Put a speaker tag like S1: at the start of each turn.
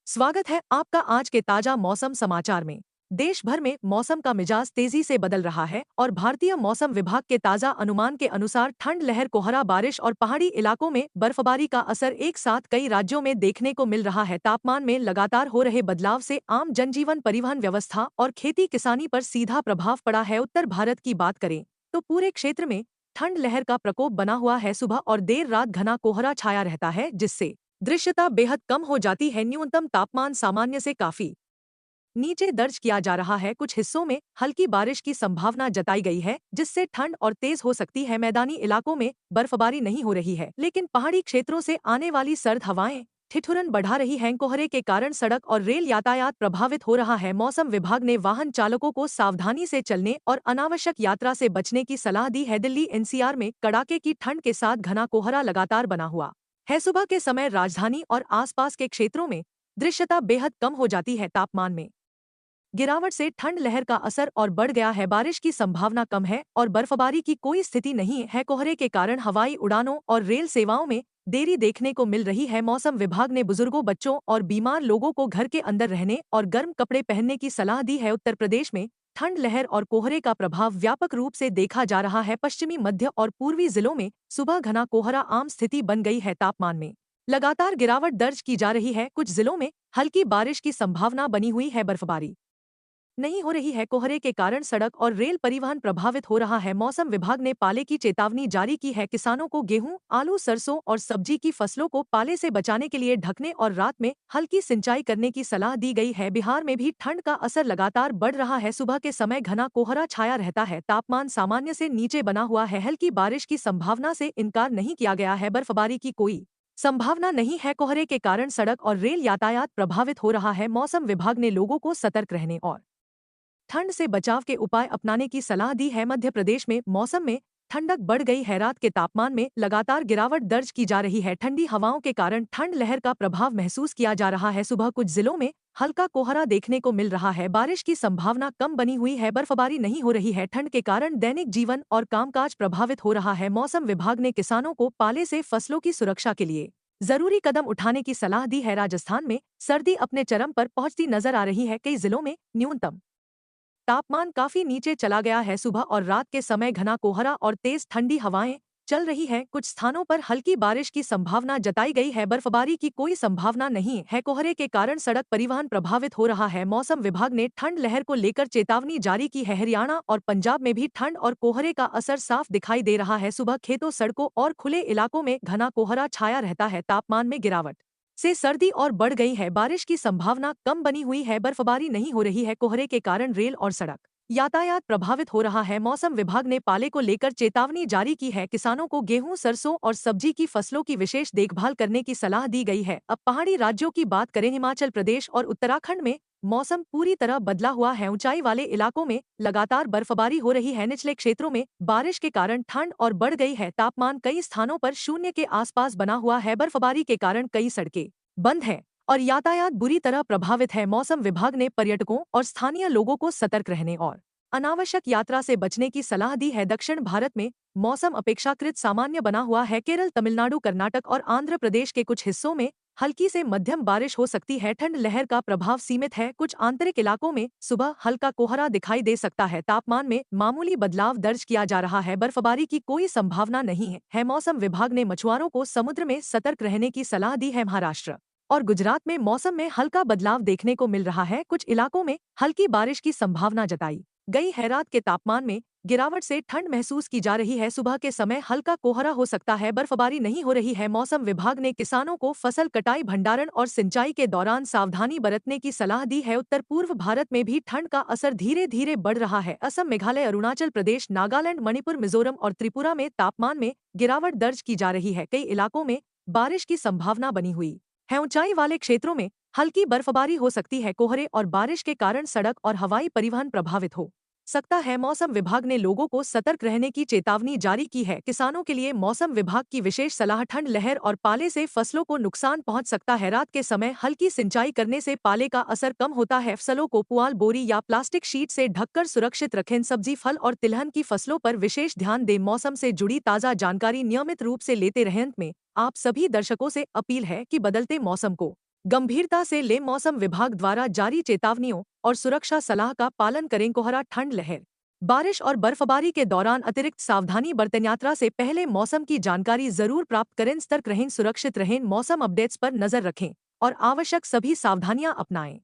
S1: स्वागत है आपका आज के ताजा मौसम समाचार में। देश भर में मौसम का मिजाज तेजी से बदल रहा है और भारतीय मौसम विभाग के ताजा अनुमान के अनुसार ठंड लहर, कोहरा, बारिश और पहाड़ी इलाकों में बर्फबारी का असर एक साथ कई राज्यों में देखने को मिल रहा है। तापमान में लगातार हो रहे बदलाव से आम जनजीवन, परिवहन व्यवस्था और खेती किसानी पर सीधा प्रभाव पड़ा है। उत्तर भारत की बात करें तो पूरे क्षेत्र में ठंड लहर का प्रकोप बना हुआ है। सुबह और देर रात घना कोहरा छाया रहता है, जिससे दृश्यता बेहद कम हो जाती है। न्यूनतम तापमान सामान्य से काफी नीचे दर्ज किया जा रहा है। कुछ हिस्सों में हल्की बारिश की संभावना जताई गई है, जिससे ठंड और तेज हो सकती है। मैदानी इलाकों में बर्फबारी नहीं हो रही है, लेकिन पहाड़ी क्षेत्रों से आने वाली सर्द हवाएं ठिठुरन बढ़ा रही हैं। कोहरे के कारण सड़क और रेल यातायात प्रभावित हो रहा है। मौसम विभाग ने वाहन चालकों को सावधानी से चलने और अनावश्यक यात्रा से बचने की सलाह दी है। दिल्ली एनसीआर में कड़ाके की ठंड के साथ घना कोहरा लगातार बना हुआ है। सुबह के समय राजधानी और आसपास के क्षेत्रों में दृश्यता बेहद कम हो जाती है। तापमान में गिरावट से ठंड लहर का असर और बढ़ गया है। बारिश की संभावना कम है और बर्फबारी की कोई स्थिति नहीं है। कोहरे के कारण हवाई उड़ानों और रेल सेवाओं में देरी देखने को मिल रही है। मौसम विभाग ने बुजुर्गों, बच्चों और बीमार लोगों को घर के अंदर रहने और गर्म कपड़े पहनने की सलाह दी है। उत्तर प्रदेश में ठंड लहर और कोहरे का प्रभाव व्यापक रूप से देखा जा रहा है। पश्चिमी, मध्य और पूर्वी जिलों में सुबह घना कोहरा आम स्थिति बन गई है। तापमान में लगातार गिरावट दर्ज की जा रही है। कुछ जिलों में हल्की बारिश की संभावना बनी हुई है। बर्फबारी नहीं हो रही है। कोहरे के कारण सड़क और रेल परिवहन प्रभावित हो रहा है। मौसम विभाग ने पाले की चेतावनी जारी की है। किसानों को गेहूं, आलू, सरसों और सब्जी की फसलों को पाले से बचाने के लिए ढकने और रात में हल्की सिंचाई करने की सलाह दी गई है। बिहार में भी ठंड का असर लगातार बढ़ रहा है। सुबह के समय घना कोहरा छाया रहता है। तापमान सामान्य से नीचे बना हुआ है। हल्की बारिश की संभावना से इनकार नहीं किया गया है। बर्फबारी की कोई संभावना नहीं है। कोहरे के कारण सड़क और रेल यातायात प्रभावित हो रहा है। मौसम विभाग ने लोगों को सतर्क रहने और ठंड से बचाव के उपाय अपनाने की सलाह दी है। मध्य प्रदेश में मौसम में ठंडक बढ़ गई है। रात के तापमान में लगातार गिरावट दर्ज की जा रही है। ठंडी हवाओं के कारण ठंड लहर का प्रभाव महसूस किया जा रहा है। सुबह कुछ जिलों में हल्का कोहरा देखने को मिल रहा है। बारिश की संभावना कम बनी हुई है। बर्फबारी नहीं हो रही है। ठंड के कारण दैनिक जीवन और कामकाज प्रभावित हो रहा है। मौसम विभाग ने किसानों को पाले से फसलों की सुरक्षा के लिए जरूरी कदम उठाने की सलाह दी है। राजस्थान में सर्दी अपने चरम पर पहुंचती नजर आ रही है। कई जिलों में न्यूनतम तापमान काफी नीचे चला गया है। सुबह और रात के समय घना कोहरा और तेज ठंडी हवाएं चल रही है। कुछ स्थानों पर हल्की बारिश की संभावना जताई गई है। बर्फबारी की कोई संभावना नहीं है। कोहरे के कारण सड़क परिवहन प्रभावित हो रहा है। मौसम विभाग ने ठंड लहर को लेकर चेतावनी जारी की है। हरियाणा और पंजाब में भी ठंड और कोहरे का असर साफ दिखाई दे रहा है। सुबह खेतों, सड़कों और खुले इलाकों में घना कोहरा छाया रहता है। तापमान में गिरावट से सर्दी और बढ़ गई है। बारिश की संभावना कम बनी हुई है। बर्फबारी नहीं हो रही है। कोहरे के कारण रेल और सड़क यातायात प्रभावित हो रहा है। मौसम विभाग ने पाले को लेकर चेतावनी जारी की है। किसानों को गेहूं, सरसों और सब्जी की फसलों की विशेष देखभाल करने की सलाह दी गई है। अब पहाड़ी राज्यों की बात करें। हिमाचल प्रदेश और उत्तराखंड में मौसम पूरी तरह बदला हुआ है। ऊंचाई वाले इलाकों में लगातार बर्फबारी हो रही है। निचले क्षेत्रों में बारिश के कारण ठंड और बढ़ गई है। तापमान कई स्थानों पर शून्य के आसपास बना हुआ है। बर्फबारी के कारण कई सड़कें बंद है और यातायात बुरी तरह प्रभावित है। मौसम विभाग ने पर्यटकों और स्थानीय लोगों को सतर्क रहने और अनावश्यक यात्रा से बचने की सलाह दी है। दक्षिण भारत में मौसम अपेक्षाकृत सामान्य बना हुआ है। केरल, तमिलनाडु, कर्नाटक और आंध्र प्रदेश के कुछ हिस्सों में हल्की से मध्यम बारिश हो सकती है। ठंड लहर का प्रभाव सीमित है। कुछ आंतरिक इलाकों में सुबह हल्का कोहरा दिखाई दे सकता है। तापमान में मामूली बदलाव दर्ज किया जा रहा है। बर्फबारी की कोई संभावना नहीं है। मौसम विभाग ने मछुआरों को समुद्र में सतर्क रहने की सलाह दी है। महाराष्ट्र और गुजरात में मौसम में हल्का बदलाव देखने को मिल रहा है। कुछ इलाकों में हल्की बारिश की संभावना जताई गई है। रात के तापमान में गिरावट से ठंड महसूस की जा रही है। सुबह के समय हल्का कोहरा हो सकता है। बर्फबारी नहीं हो रही है। मौसम विभाग ने किसानों को फसल कटाई, भंडारण और सिंचाई के दौरान सावधानी बरतने की सलाह दी है। उत्तर पूर्व भारत में भी ठंड का असर धीरे धीरे बढ़ रहा है। असम, मेघालय, अरुणाचल प्रदेश, नागालैंड, मणिपुर, मिजोरम और त्रिपुरा में तापमान में गिरावट दर्ज की जा रही है। कई इलाकों में बारिश की संभावना बनी हुई है। ऊंचाई वाले क्षेत्रों में हल्की बर्फबारी हो सकती है। कोहरे और बारिश के कारण सड़क और हवाई परिवहन प्रभावित हो सकता है। मौसम विभाग ने लोगों को सतर्क रहने की चेतावनी जारी की है। किसानों के लिए मौसम विभाग की विशेष सलाह। ठंड लहर और पाले से फसलों को नुकसान पहुंच सकता है। रात के समय हल्की सिंचाई करने से पाले का असर कम होता है। फसलों को पुआल, बोरी या प्लास्टिक शीट से ढककर सुरक्षित रखें। सब्जी, फल और तिलहन की फसलों पर विशेष ध्यान दें। मौसम से जुड़ी ताज़ा जानकारी नियमित रूप से लेते रहें। अंत में आप सभी दर्शकों से अपील है कि बदलते मौसम को गंभीरता से ले मौसम विभाग द्वारा जारी चेतावनियों और सुरक्षा सलाह का पालन करें। कोहरा, ठंड लहर, बारिश और बर्फबारी के दौरान अतिरिक्त सावधानी बरतें। यात्रा से पहले मौसम की जानकारी जरूर प्राप्त करें। सतर्क रहें, सुरक्षित रहें, मौसम अपडेट्स पर नजर रखें और आवश्यक सभी सावधानियां अपनाएं।